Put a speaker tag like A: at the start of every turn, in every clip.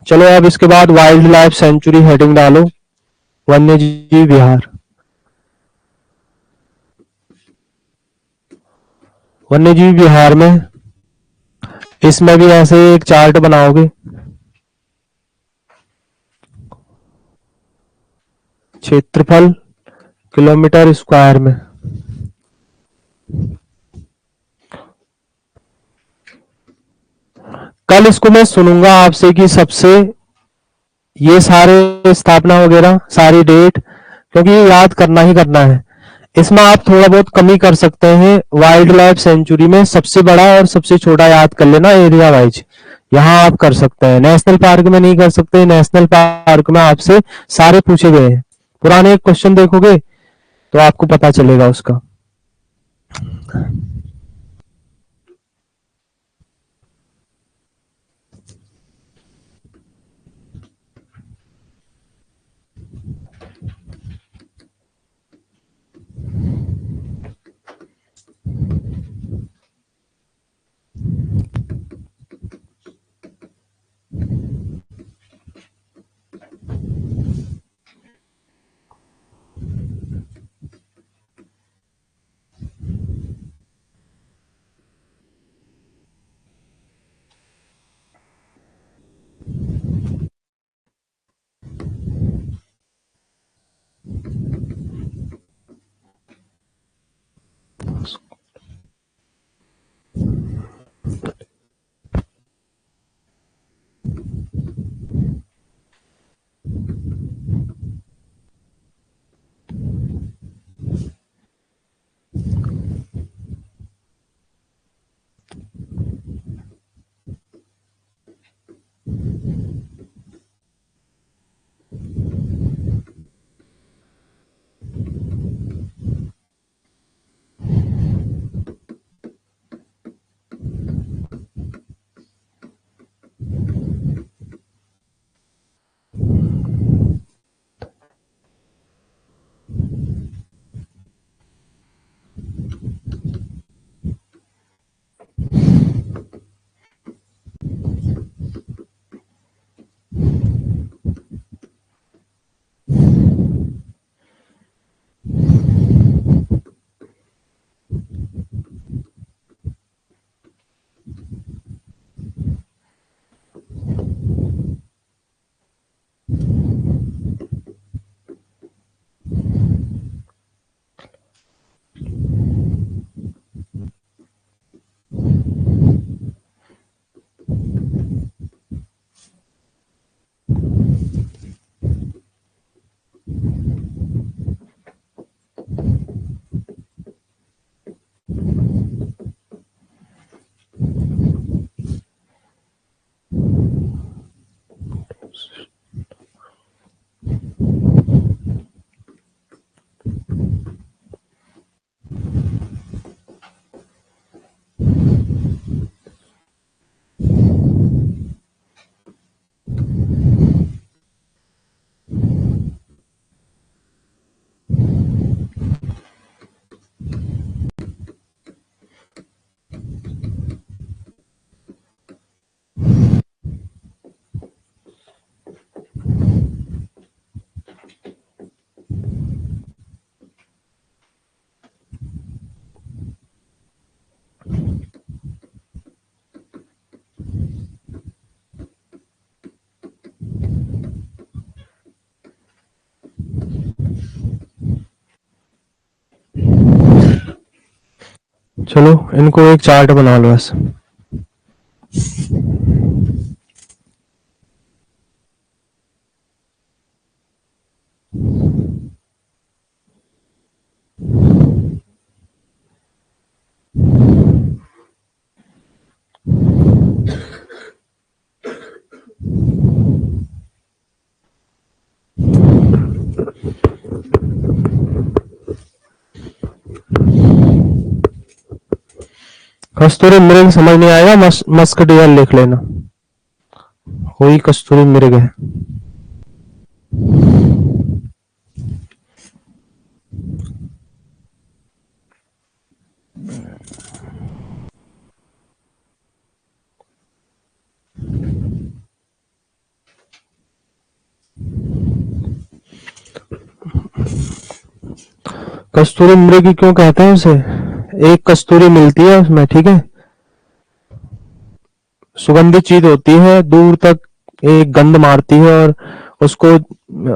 A: चलो अब इसके बाद वाइल्ड लाइफ सेंचुरी हेडिंग डालो, वन्य जीव विहार। वन्य जीव विहार में इसमें भी ऐसे एक चार्ट बनाओगे, क्षेत्रफल किलोमीटर स्क्वायर में। कल इसको मैं सुनूंगा आपसे कि सबसे ये सारे स्थापना वगैरह सारी डेट, क्योंकि ये याद करना ही करना है। इसमें आप थोड़ा बहुत कमी कर सकते हैं। वाइल्ड लाइफ सेंचुरी में सबसे बड़ा और सबसे छोटा याद कर लेना एरिया वाइज, यहाँ आप कर सकते हैं। नेशनल पार्क में नहीं कर सकते, नेशनल पार्क में आपसे सारे पूछे गए हैं। पुराने एक क्वेश्चन देखोगे तो आपको पता चलेगा उसका। चलो इनको एक चार्ट बना लो ऐसे। कस्तूरी मृग समझ नहीं आएगा, मस्क डियर लिख लेना, वही कस्तूरी मृग है। कस्तूरी मृग क्यों कहते हैं उसे? एक कस्तूरी मिलती है उसमें, ठीक है, सुगंधित चीज होती है, दूर तक एक गंध मारती है, और उसको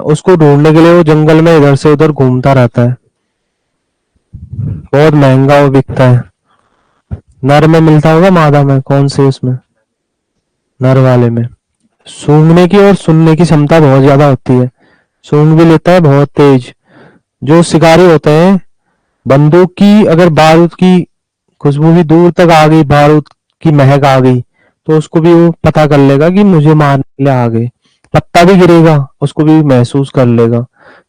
A: उसको ढूंढने के लिए वो जंगल में इधर से उधर घूमता रहता है। बहुत महंगा वो बिकता है। नर में मिलता होगा, मादा में, कौन से उसमें? नर वाले में। सूंघने की और सुनने की क्षमता बहुत ज्यादा होती है, सूंघ भी लेता है बहुत तेज। जो शिकारी होते हैं, बंदूक की अगर बारूद की खुशबू भी दूर तक आ गई, बारूद की महक आ गई, तो उसको भी वो पता कर लेगा कि मुझे मारने के लिए आ गए। पत्ता भी गिरेगा, उसको भी महसूस कर लेगा।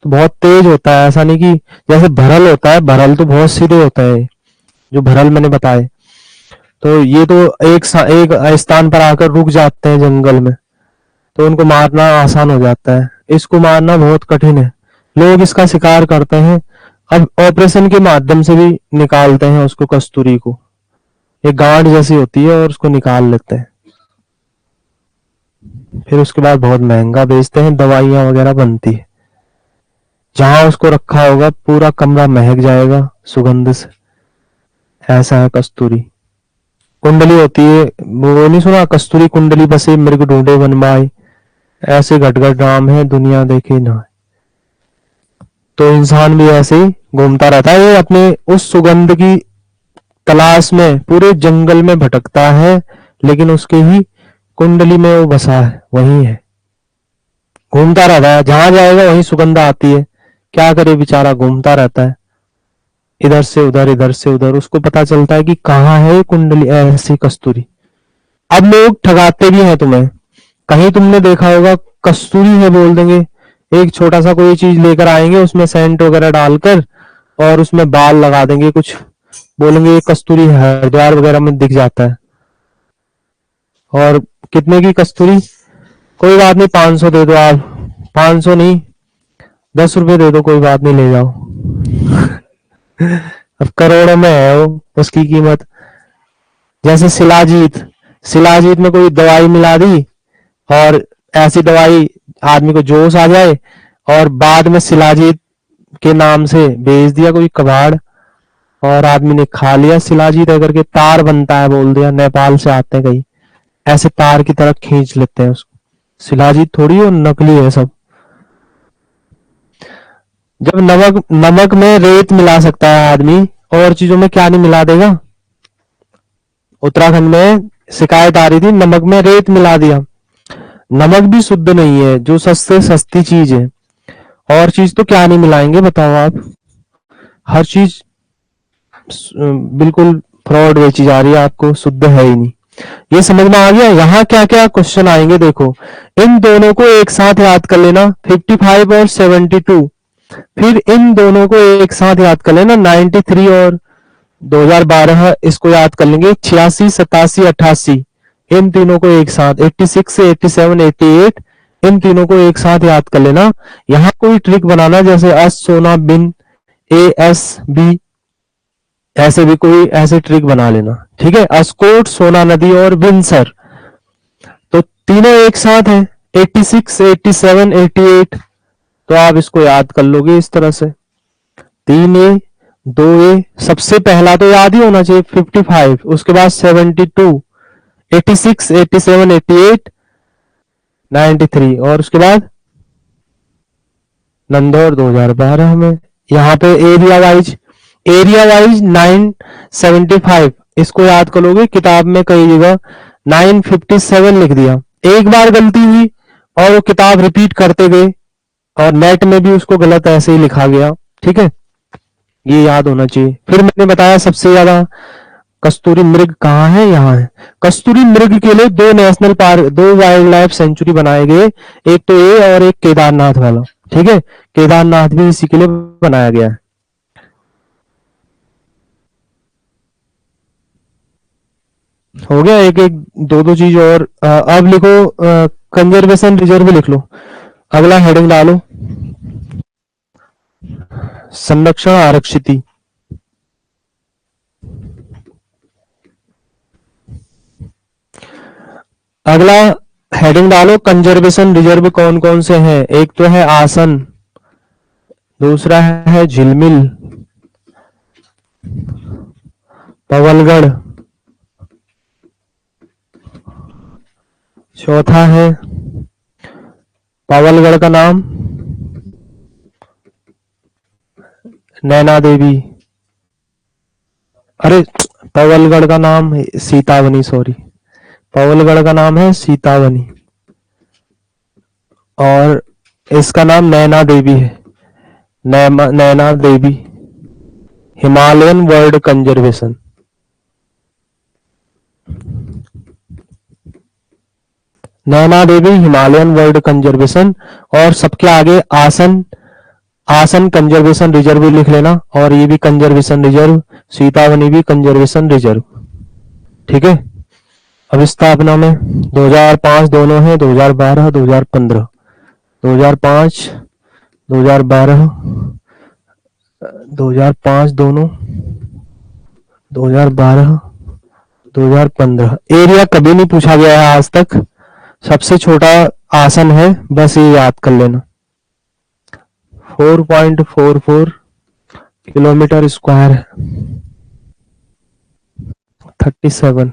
A: तो बहुत तेज होता है, ऐसा नहीं कि जैसे भरल होता है, भरल तो बहुत सीधे होता है, जो भरल मैंने बताए। तो ये तो एक स्थान पर आकर रुक जाते हैं जंगल में, तो उनको मारना आसान हो जाता है। इसको मारना बहुत कठिन है। लोग इसका शिकार करते हैं, अब ऑपरेशन के माध्यम से भी निकालते हैं उसको, कस्तूरी को। एक गांठ जैसी होती है और उसको निकाल लेते हैं, फिर उसके बाद बहुत महंगा बेचते हैं, दवाइयां वगैरह बनती है। जहां उसको रखा होगा पूरा कमरा महक जाएगा सुगंध से। ऐसा है कस्तूरी। कुंडली होती है, वो नहीं सुना, कस्तूरी कुंडली बसे मृग ढूंढे वन माय, ऐसे घटघट राम है दुनिया देखे ना। तो इंसान भी ऐसे ही घूमता रहता है, ये अपने उस सुगंध की तलाश में पूरे जंगल में भटकता है, लेकिन उसके ही कुंडली में वो बसा है, वही है, घूमता रहता है, जहां जाएगा वहीं सुगंध आती है। क्या करे बेचारा, घूमता रहता है इधर से उधर, इधर से उधर। उसको पता चलता है कि कहाँ है कुंडली, ऐसी कस्तूरी। अब लोग ठगाते भी हैं तुम्हें, कहीं तुमने देखा होगा कस्तूरी है बोल देंगे, एक छोटा सा कोई चीज लेकर आएंगे, उसमें सेंट वगैरह डालकर और उसमें बाल लगा देंगे, कुछ बोलेंगे ये कस्तूरी हरिद्वार वगैरह में दिख जाता है। और कितने की कस्तूरी? कोई बात नहीं, 500 दे दो आप। 500 नहीं, 10 रुपए दे दो, कोई बात नहीं, ले जाओ। अब करोड़ों में है वो, उसकी कीमत। जैसे शिलाजीत, शिलाजीत में कोई दवाई मिला दी, और ऐसी दवाई आदमी को जोश आ जाए, और बाद में शिलाजीत के नाम से बेच दिया कोई कबाड़, और आदमी ने खा लिया शिलाजीत करके, तार बनता है बोल दिया, नेपाल से आते हैं कहीं, ऐसे तार की तरह खींच लेते हैं उसको। शिलाजीत थोड़ी हो, नकली है सब। जब नमक नमक में रेत मिला सकता है आदमी, और चीजों में क्या नहीं मिला देगा? उत्तराखंड में शिकायत आ रही थी, नमक में रेत मिला दिया। नमक भी शुद्ध नहीं है, जो सस्ते सस्ती चीज है, और चीज तो क्या नहीं मिलाएंगे बताओ आप? हर चीज बिल्कुल फ्रॉड बेची जा रही है, आपको शुद्ध है ही नहीं। ये समझ में आ गया? यहाँ क्या क्या क्वेश्चन आएंगे देखो, इन दोनों को एक साथ याद कर लेना, 55 और 72। फिर इन दोनों को एक साथ याद कर लेना, 93 और 2012, इसको याद कर लेंगे, 86, 87, 88, इन तीनों को एक साथ, 86 से 87, 88, इन तीनों को एक साथ याद कर लेना। यहाँ कोई ट्रिक बनाना, जैसे अस सोना बिन, ए एस बी, ऐसे भी कोई ऐसे ट्रिक बना लेना, ठीक है। अस्कोट, सोना नदी और विंसर, तो तीनों एक साथ हैं, 86, 87, 88, तो आप इसको याद कर लोगे इस तरह से। 3A, 2A, सबसे पहला तो याद ही होना चाहिए 55, उसके बाद 72, 86, 87, 88, 93, और उसके बाद नंदौर 2012 में। यहाँ पे एरिया वाइज 975, इसको याद करोगे, किताब में कई जगह 957 लिख दिया, एक बार गलती हुई और वो किताब रिपीट करते गए, और नेट में भी उसको गलत ऐसे ही लिखा गया, ठीक है, ये याद होना चाहिए। फिर मैंने बताया सबसे ज्यादा कस्तूरी मृग कहाँ है, यहाँ है। कस्तूरी मृग के लिए 2 national park, 2 wild life sanctuary बनाए गए, एक तो ये और एक केदारनाथ वाला, ठीक है, केदारनाथ भी इसी के लिए बनाया गया है। हो गया, एक एक दो दो चीज और। अब लिखो, कंजर्वेशन रिजर्व लिख लो, अगला हेडिंग डालो, संरक्षण आरक्षित। अगला हेडिंग डालो, कंजर्वेशन रिजर्व कौन कौन से हैं? एक तो है आसन, दूसरा है झिलमिल, पवलगढ़। चौथा है पवलगढ़ का नाम नैना देवी। अरे पवलगढ़ का नाम सीतावनी, सॉरी, पवलगढ़ का नाम है सीतावनी और इसका नाम नैना देवी है। Naina Devi Himalayan world conservation. Naina Devi Himalayan world conservation और सबके आगे आसन कंजर्वेशन रिजर्व लिख लेना, और ये भी कंजर्वेशन रिजर्व, सीतावनी भी कंजर्वेशन रिजर्व। ठीक है। अब स्थापना में 2005 दोनों है, 2012 2015, 2005 2012 2005 दोनों, 2012 2015। एरिया कभी नहीं पूछा गया है आज तक। सबसे छोटा आसन है, बस ये याद कर लेना। 4.44 किलोमीटर स्क्वायर है। 37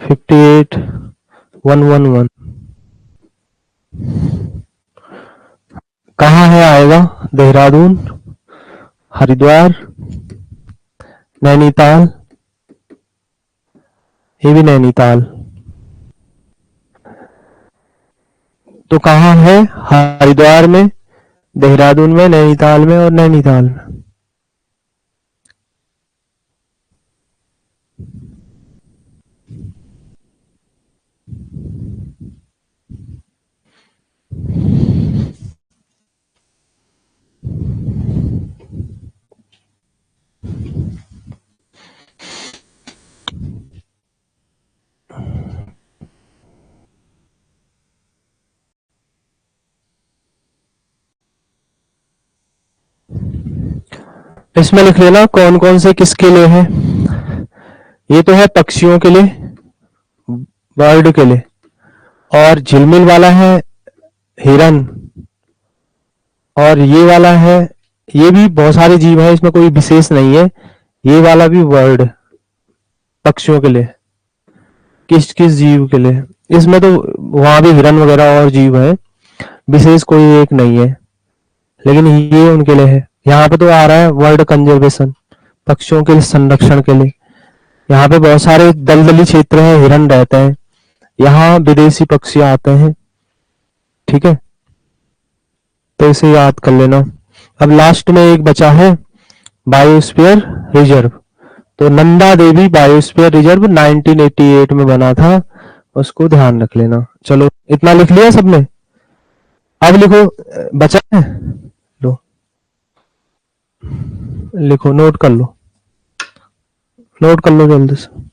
A: 58 111। कहाँ है आएगा? देहरादून, हरिद्वार, नैनीताल, ये भी नैनीताल। तो कहाँ है? हरिद्वार में, देहरादून में, नैनीताल में और नैनीताल में। इसमें लिख लेना कौन कौन से किसके लिए है। ये तो है पक्षियों के लिए, बर्ड के लिए, और झिलमिल वाला है हिरन, और ये वाला है, ये भी बहुत सारे जीव है, इसमें कोई विशेष नहीं है। ये वाला भी बर्ड पक्षियों के लिए। किस किस जीव के लिए? इसमें तो वहां भी हिरन वगैरह और जीव है, विशेष कोई एक नहीं है, लेकिन ये उनके लिए है। यहाँ पे तो आ रहा है वर्ल्ड कंजर्वेशन, पक्षियों के संरक्षण के लिए। यहाँ पे बहुत सारे दलदली क्षेत्र है, हिरन रहते हैं, यहाँ विदेशी पक्षी आते हैं। ठीक है, तो इसे याद कर लेना। अब लास्ट में एक बचा है बायोस्फीयर रिजर्व। तो नंदा देवी बायोस्फीयर रिजर्व 1988 में बना था, उसको ध्यान रख लेना। चलो इतना लिख लिया सबने। अब लिखो, बचा है, लो लिखो, नोट कर लो, नोट कर लो जल्दी से।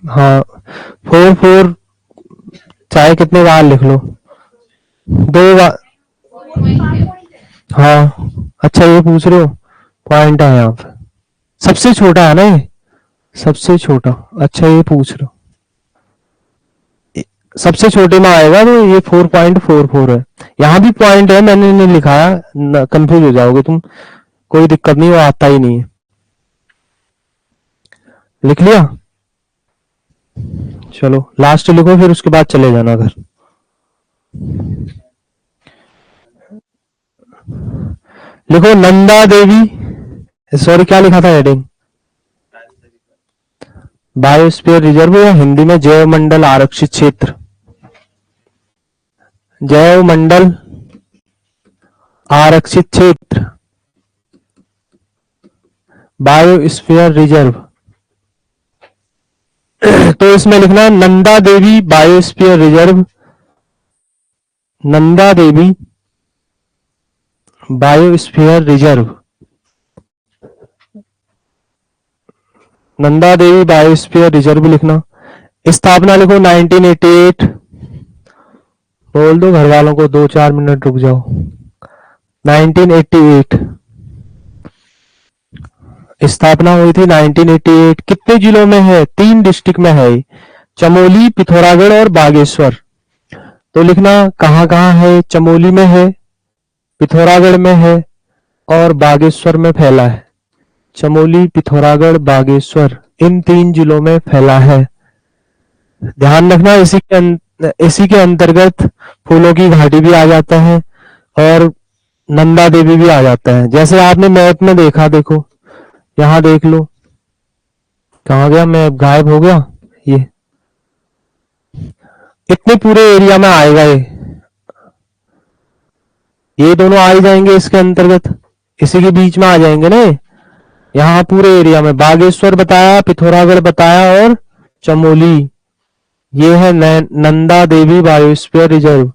A: हाँ 4 चाहे कितने बार लिख लो, 2 बार। हाँ अच्छा, ये पूछ रहे हो, पॉइंट है यहाँ पे। सबसे छोटा है ना ये, सबसे छोटा। अच्छा ये पूछ रहे हो, सबसे छोटे में आएगा तो ये 4.44 है। यहाँ भी पॉइंट है, मैंने नहीं लिखा, कंफ्यूज हो जाओगे तुम। कोई दिक्कत नहीं, वो आता ही नहीं है। लिख लिया? चलो लास्ट लिखो, फिर उसके बाद चले जाना घर। लिखो नंदा देवी, सॉरी क्या लिखा था हेडिंग? बायोस्फीयर रिजर्व, या हिंदी में जैव मंडल आरक्षित क्षेत्र। जैव मंडल आरक्षित क्षेत्र, बायोस्फीयर रिजर्व। तो इसमें लिखना Nanda Devi biosphere reserve, Nanda Devi biosphere reserve, Nanda Devi biosphere reserve लिखना। स्थापना लिखो 1988। बोल दो घर वालों को, 2-4 मिनट रुक जाओ। 1988 स्थापना हुई थी 1988। कितने जिलों में है? 3 डिस्ट्रिक्ट में है, चमोली, पिथौरागढ़ और बागेश्वर। तो लिखना कहाँ कहाँ है। चमोली में है, पिथौरागढ़ में है और बागेश्वर में फैला है। चमोली, पिथौरागढ़, बागेश्वर, इन 3 जिलों में फैला है। ध्यान रखना इसी के अंतर्गत फूलों की घाटी भी आ जाता है और नंदा देवी भी आ जाता है। जैसे आपने मैप में देखा, देखो यहाँ देख लो, कहाँ गया मैप, गायब हो गया। ये इतने पूरे एरिया में आएगा, ये दोनों आ ही जाएंगे इसके अंतर्गत, इसी के बीच में आ जाएंगे ना। यहाँ पूरे एरिया में बागेश्वर बताया, पिथौरागढ़ बताया और चमोली। ये है नंदा देवी बायोस्फीयर रिजर्व।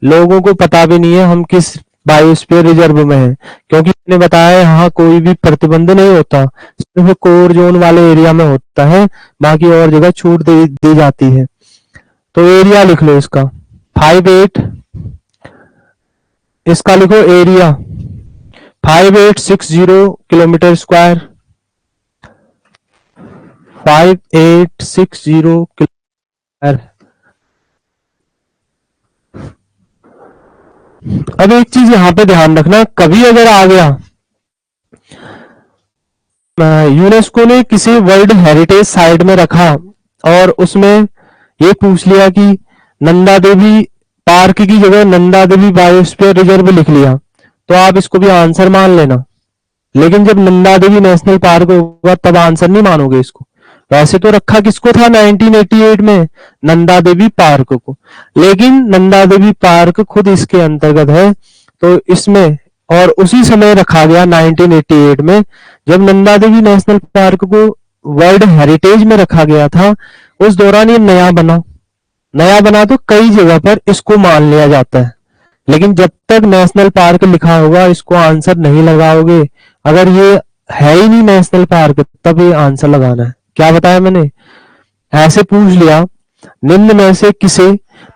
A: लोगों को पता भी नहीं है हम किस बायोस्फीयर रिजर्व में है, क्योंकि मैंने बताया यहाँ कोई भी प्रतिबंध नहीं होता, सिर्फ कोर जोन वाले एरिया में होता है, बाकी और जगह छूट दी जाती है। तो एरिया लिख लो इसका 58, इसका लिखो एरिया 5860 किलोमीटर स्क्वायर, 5860 किलोमीटर। अब एक चीज यहाँ पे ध्यान रखना, कभी अगर आ गया यूनेस्को ने किसी वर्ल्ड हेरिटेज साइट में रखा और उसमें ये पूछ लिया कि नंदा देवी पार्क की जगह नंदा देवी बायोस्फीयर रिजर्व लिख लिया, तो आप इसको भी आंसर मान लेना। लेकिन जब नंदा देवी नेशनल पार्क होगा तब आंसर नहीं मानोगे इसको। वैसे तो रखा किसको था 1988 में? नंदा देवी पार्क को, लेकिन नंदा देवी पार्क खुद इसके अंतर्गत है, तो इसमें और उसी समय रखा गया 1988 में, जब नंदा देवी नेशनल पार्क को वर्ल्ड हेरिटेज में रखा गया था। उस दौरान ये नया बना तो कई जगह पर इसको मान लिया जाता है, लेकिन जब तक नेशनल पार्क लिखा होगा इसको आंसर नहीं लगाओगे। अगर ये है ही नहीं नेशनल पार्क तब ये आंसर लगाना है। क्या बताया मैंने? ऐसे पूछ लिया निम्न में से किसे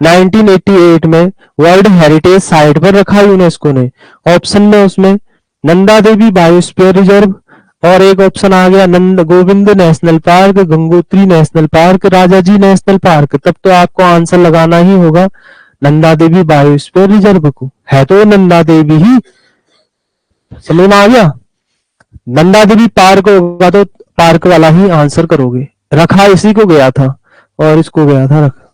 A: 1988 में वर्ल्ड हेरिटेज साइट पर रखा यूनेस्को ने। ऑप्शन में उसमें नंदा देवी बायोस्फीयर रिजर्व, और एक ऑप्शन आ गया Nand Govind national park, Gangotri national park, Rajaji national park. तब तो आपको आंसर लगाना ही होगा नंदा देवी बायोस्फीयर रिजर्व को, है तो नंदा देवी ही। समझ में आ गया? नंदा देवी पार्क होगा तो पार्क वाला ही आंसर करोगे। रखा इसी को गया था और इसको गया था रखा।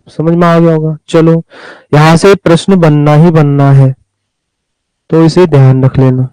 A: समझ में आ गया होगा। चलो, यहां से प्रश्न बनना ही बनना है, तो इसे ध्यान रख लेना।